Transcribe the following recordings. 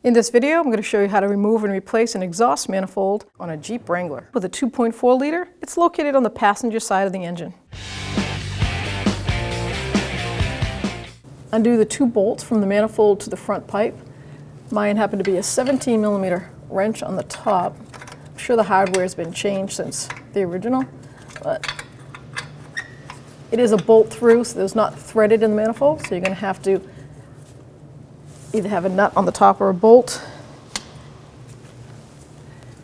In this video, I'm going to show you how to remove and replace an exhaust manifold on a Jeep Wrangler. With a 2.4 liter, it's located on the passenger side of the engine. Undo the 2 bolts from the manifold to the front pipe. Mine happened to be a 17mm wrench on the top. I'm sure the hardware has been changed since the original, but it is a bolt through, so there's not threaded in the manifold, so you're going to have to either have a nut on the top or a bolt.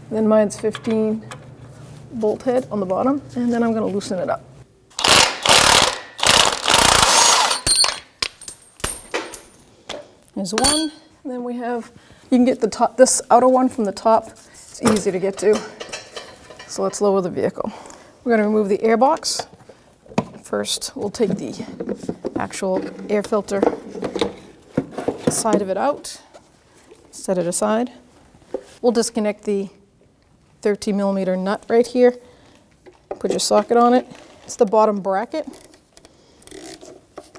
Then mine's 15 bolt head on the bottom, and then I'm going to loosen it up. There's one, and then we have, you can get the top, this outer one from the top. It's easy to get to. So let's lower the vehicle. We're going to remove the air box. First, we'll take the actual air filter side of it out, set it aside. We'll disconnect the 13mm nut right here. Put your socket on it. It's the bottom bracket.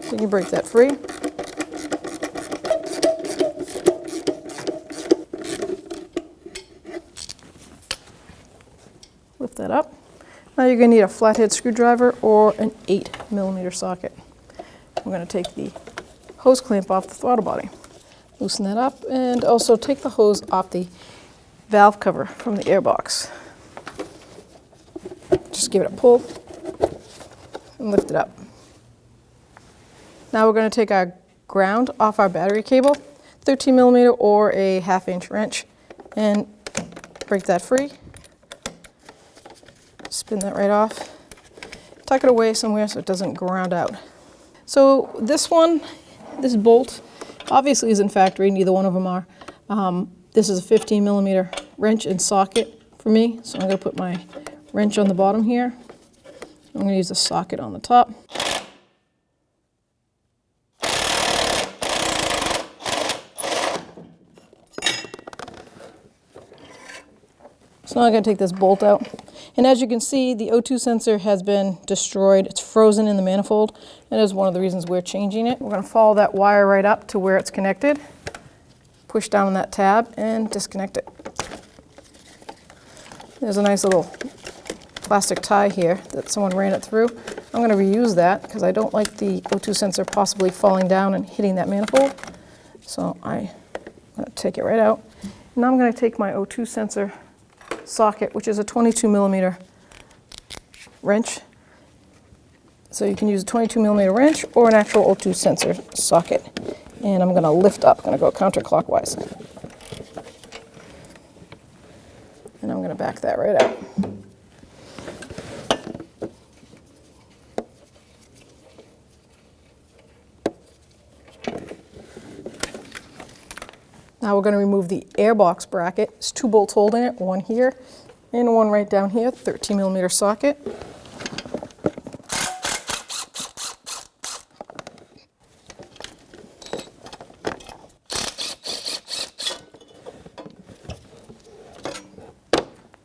Then you break that free. Lift that up. Now you're going to need a flathead screwdriver or an 8mm socket. We're going to take the hose clamp off the throttle body. Loosen that up, and also take the hose off the valve cover from the air box. Just give it a pull and lift it up. Now we're going to take our ground off our battery cable, 13mm or a 1/2-inch wrench, and break that free. Spin that right off. Tuck it away somewhere so it doesn't ground out. So this bolt obviously isn't factory, neither one of them are. This is a 15mm wrench and socket for me, so I'm going to put my wrench on the bottom here. I'm going to use the socket on the top. So now I'm going to take this bolt out. And as you can see, the O2 sensor has been destroyed. It's frozen in the manifold. That is one of the reasons we're changing it. We're going to follow that wire right up to where it's connected. Push down on that tab and disconnect it. There's a nice little plastic tie here that someone ran it through. I'm going to reuse that because I don't like the O2 sensor possibly falling down and hitting that manifold. So I'm going to take it right out. Now I'm going to take my O2 sensor socket, which is a 22mm wrench. So you can use a 22mm wrench or an actual O2 sensor socket. And I'm going to lift up, I'm going to go counterclockwise. And I'm going to back that right out. Now we're going to remove the airbox bracket. There's 2 bolts holding it, one here and one right down here, 13mm socket.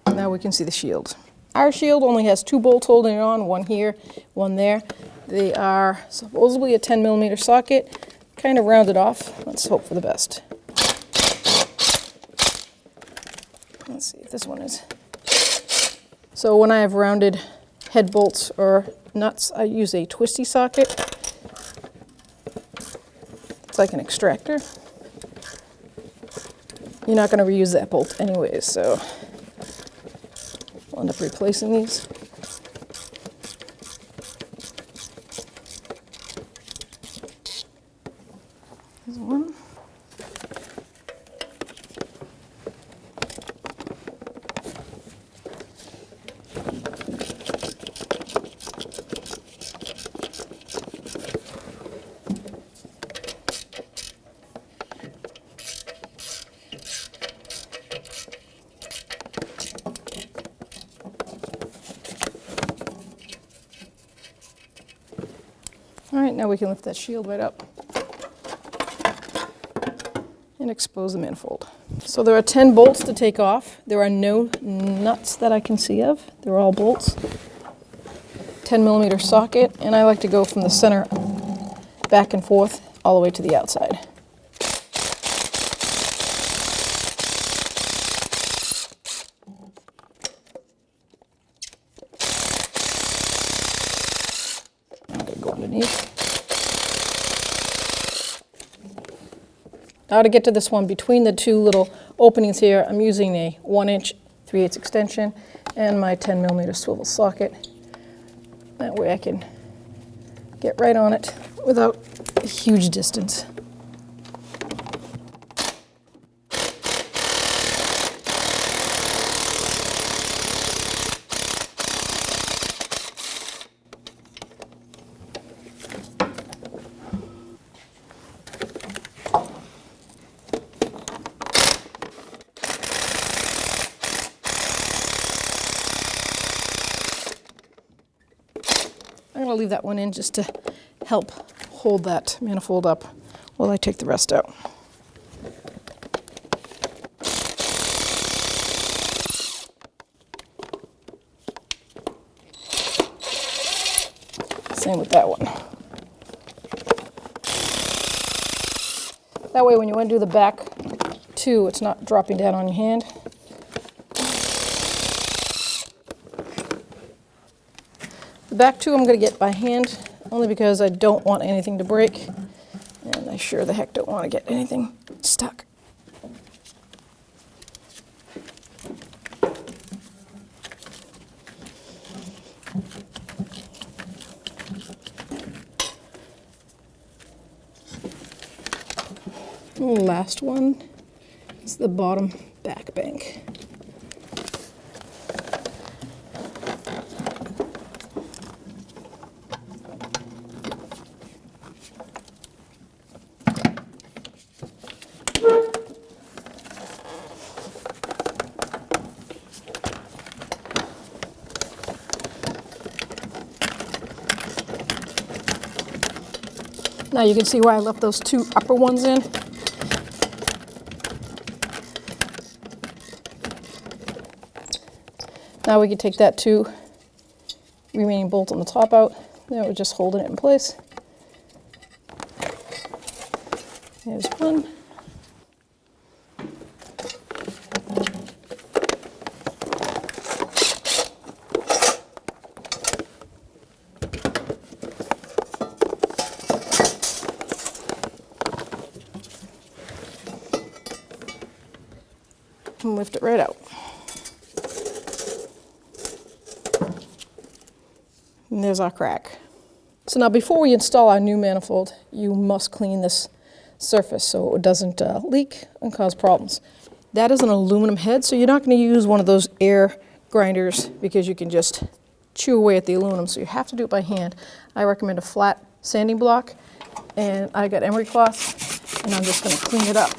Now we can see the shield. Our shield only has 2 bolts holding it on, one here, one there. They are supposedly a 10mm socket, kind of rounded off. Let's hope for the best. Let's see if this one is. So when I have rounded head bolts or nuts, I use a twisty socket. It's like an extractor. You're not going to reuse that bolt anyways, so I'll end up replacing these. There's one. All right, now we can lift that shield right up and expose the manifold. So there are 10 bolts to take off. There are no nuts that I can see of. They're all bolts. 10mm socket, and I like to go from the center back and forth all the way to the outside. underneath. Now to get to this one, between the two little openings here, I'm using a 1-inch 3/8 extension and my 10mm swivel socket. That way I can get right on it without a huge distance. I'm going to leave that one in just to help hold that manifold up while I take the rest out. Same with that one. That way when you undo the back too, it's not dropping down on your hand. The back two I'm going to get by hand, only because I don't want anything to break, and I sure the heck don't want to get anything stuck. And the last one is the bottom back bank. Now you can see why I left those two upper ones in. Now we can take that two remaining bolt on the top out. Then we're just holding it in place. There's one. And lift it right out. And there's our crack. So now before we install our new manifold, you must clean this surface so it doesn't leak and cause problems. That is an aluminum head, so you're not going to use one of those air grinders because you can just chew away at the aluminum, so you have to do it by hand. I recommend a flat sanding block, and I got emery cloth, and I'm just going to clean it up.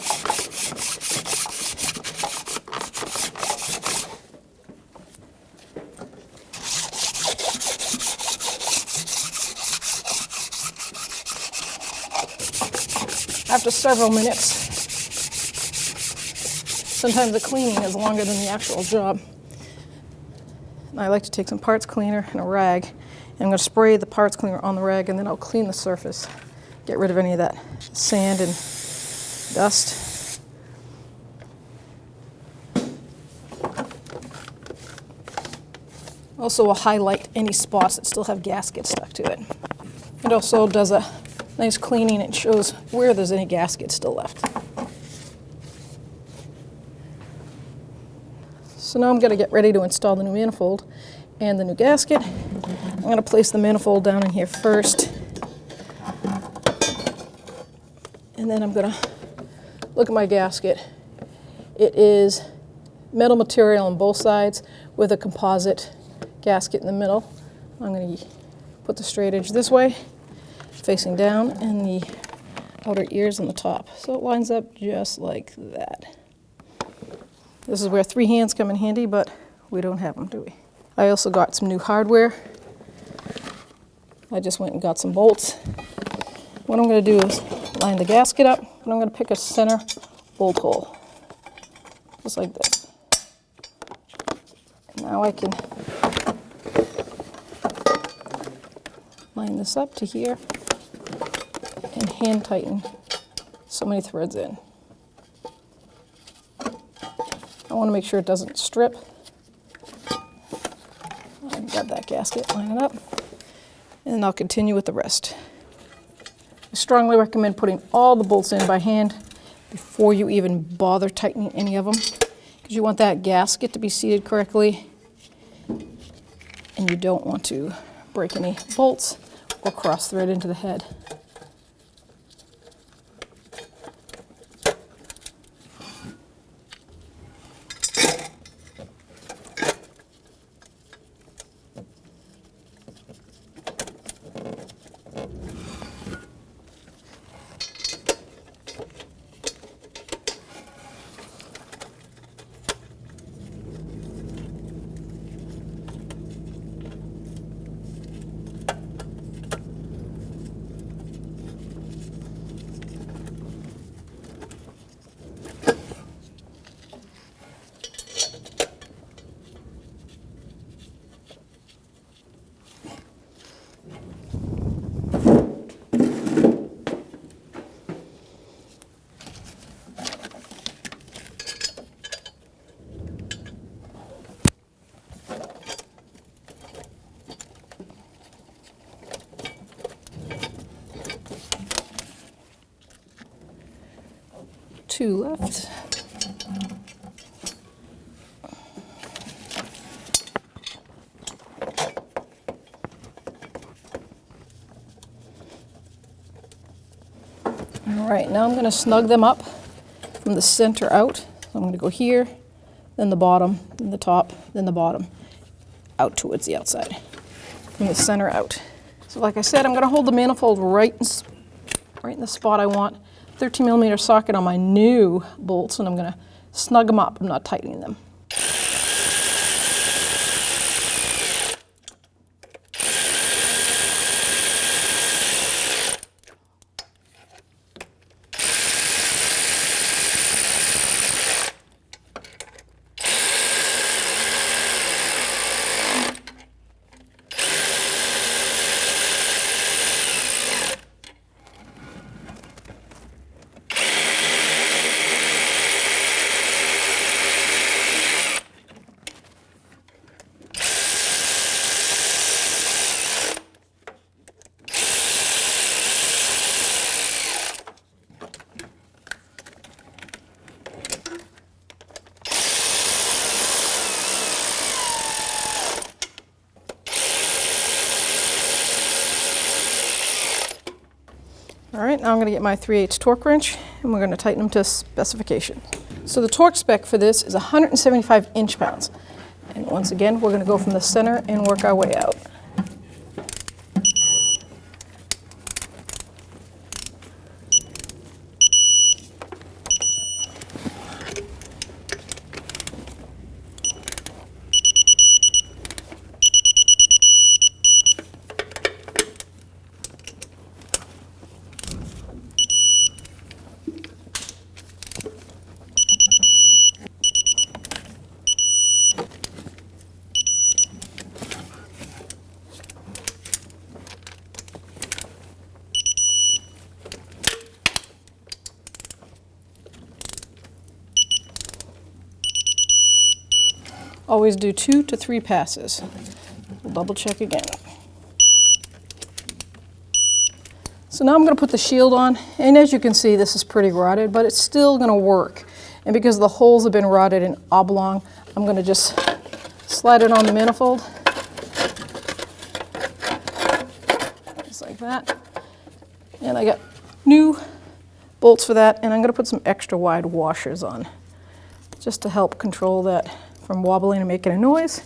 After several minutes, sometimes the cleaning is longer than the actual job. And I like to take some parts cleaner and a rag, and I'm going to spray the parts cleaner on the rag, and then I'll clean the surface, get rid of any of that sand and dust. Also will highlight any spots that still have gaskets stuck to it. It also does a nice cleaning. It shows where there's any gaskets still left. So now I'm going to get ready to install the new manifold and the new gasket. I'm going to place the manifold down in here first. And then I'm going to look at my gasket. It is metal material on both sides with a composite gasket in the middle. I'm going to put the straight edge this way, facing down, and the outer ears on the top. So it lines up just like that. This is where 3 hands come in handy, but we don't have them, do we? I also got some new hardware. I just went and got some bolts. What I'm going to do is line the gasket up, and I'm going to pick a center bolt hole, just like this. And now I can line this up to here and hand tighten so many threads in. I want to make sure it doesn't strip. I've got that gasket, line it up, and then I'll continue with the rest. I strongly recommend putting all the bolts in by hand before you even bother tightening any of them, because you want that gasket to be seated correctly, and you don't want to break any bolts or cross thread into the head. Two left. All right, now I'm going to snug them up from the center out. So I'm going to go here, then the bottom, then the top, then the bottom, out towards the outside, from the center out. So like I said, I'm going to hold the manifold right in the spot I want. 13mm socket on my new bolts, and I'm going to snug them up. I'm not tightening them. All right, now I'm going to get my 3/8 torque wrench, and we're going to tighten them to specification. So the torque spec for this is 175 inch-pounds. And once again, we're going to go from the center and work our way out. Always do 2 to 3 passes. We'll double check again. So now I'm going to put the shield on, and as you can see, this is pretty rotted, but it's still going to work. And because the holes have been rotted and oblong, I'm going to just slide it on the manifold, just like that. And I got new bolts for that, and I'm going to put some extra wide washers on, just to help control that from wobbling and making a noise.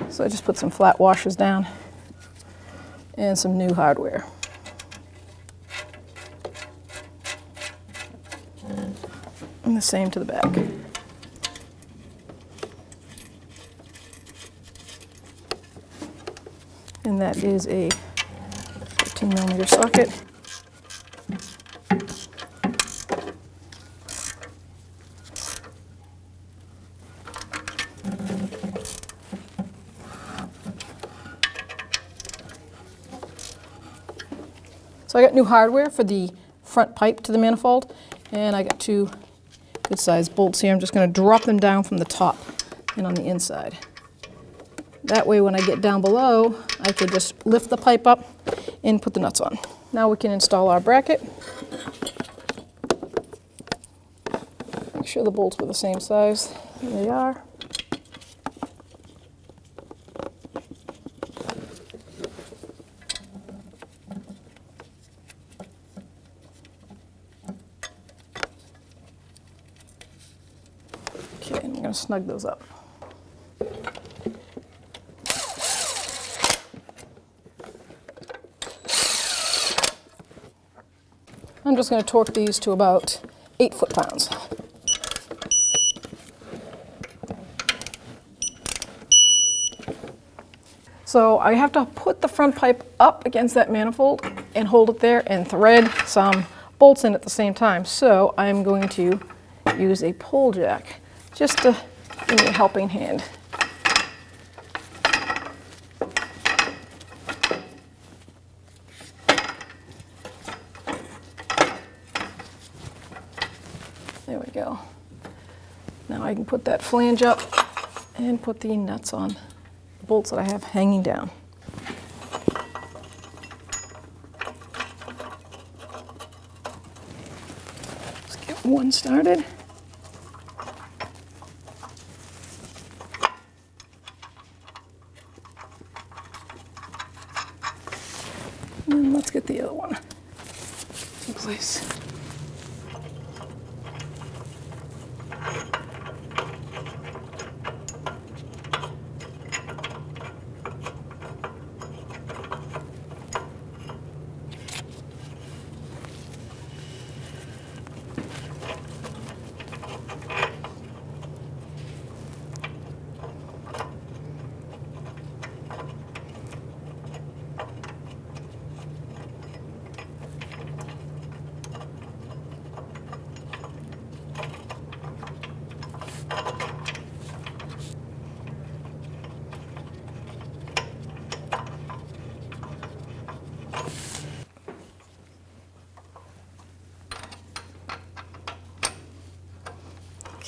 So I just put some flat washers down and some new hardware. And the same to the back. And that is a 13mm socket. So I got new hardware for the front pipe to the manifold, and I got 2 good sized bolts here. I'm just going to drop them down from the top and on the inside. That way when I get down below, I can just lift the pipe up and put the nuts on. Now we can install our bracket. Make sure the bolts were the same size. There they are. Okay, and I'm going to snug those up. I'm just going to torque these to about 8 foot-pounds. So I have to put the front pipe up against that manifold and hold it there and thread some bolts in at the same time. So I'm going to use a pole jack just to give me a helping hand. There we go. Now I can put that flange up and put the nuts on the bolts that I have hanging down. Let's get one started. And let's get the other one in place.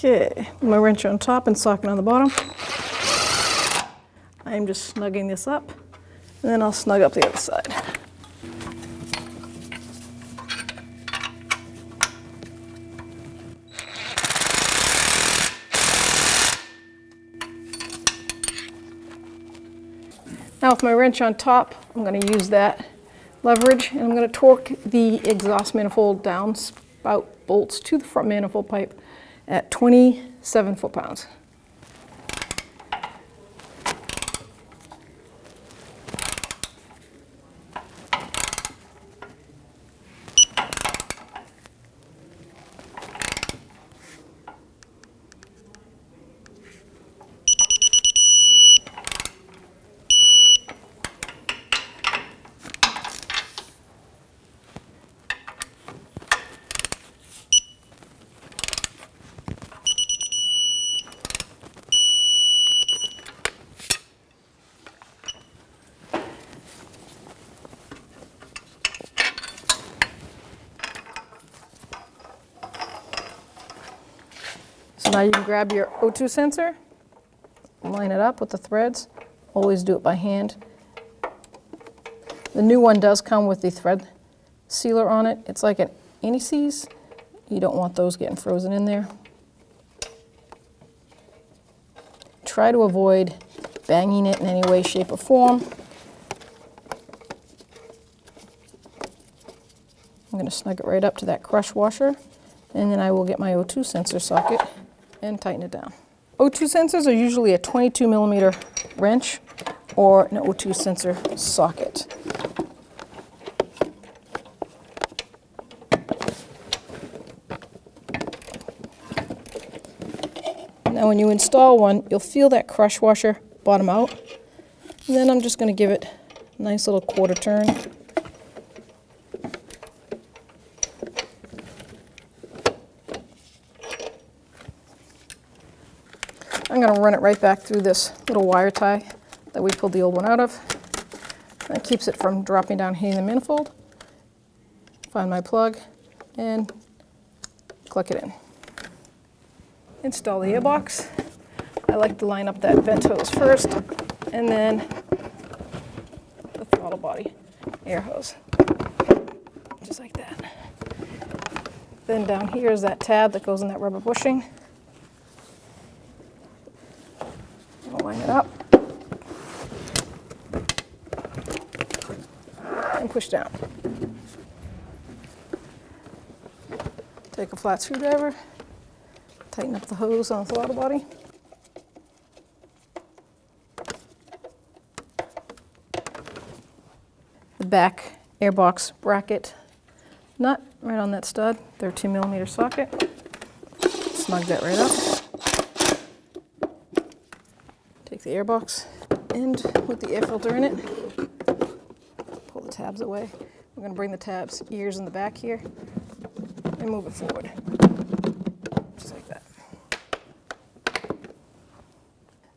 Okay, my wrench on top and socket on the bottom. I'm just snugging this up, and then I'll snug up the other side. Now with my wrench on top, I'm going to use that leverage, and I'm going to torque the exhaust manifold downspout bolts to the front manifold pipe at 27 foot-pounds. So now you can grab your O2 sensor, line it up with the threads. Always do it by hand. The new one does come with the thread sealer on it. It's like an anti-seize. You don't want those getting frozen in there. Try to avoid banging it in any way, shape, or form. I'm going to snug it right up to that crush washer, and then I will get my O2 sensor socket and tighten it down. O2 sensors are usually a 22mm wrench or an O2 sensor socket. Now when you install one, you'll feel that crush washer bottom out. And then I'm just going to give it a nice little quarter turn. I'm going to run it right back through this little wire tie that we pulled the old one out of. That keeps it from dropping down here in the manifold. Find my plug and click it in. Install the airbox. I like to line up that vent hose first and then the throttle body air hose. Then down here is that tab that goes in that rubber bushing. We'll line it up and push down. Take a flat screwdriver, tighten up the hose on the throttle body. The back airbox bracket nut right on that stud, 13mm socket. Snug that right up. Take the airbox end with the air filter in it. Pull the tabs away. We're going to bring the tabs ears in the back here and move it forward, just like that.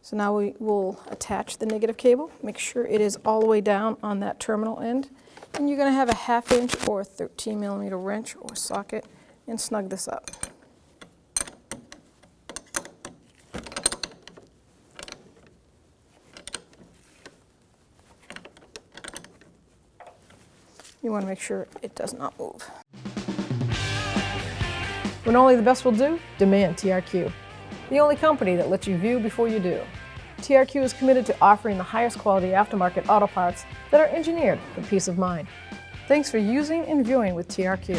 So now we will attach the negative cable. Make sure it is all the way down on that terminal end. And you're going to have a 1/2 inch or 13mm wrench or socket and snug this up. You want to make sure it does not move. When only the best will do, demand TRQ. The only company that lets you view before you do. TRQ is committed to offering the highest quality aftermarket auto parts that are engineered for peace of mind. Thanks for using and viewing with TRQ.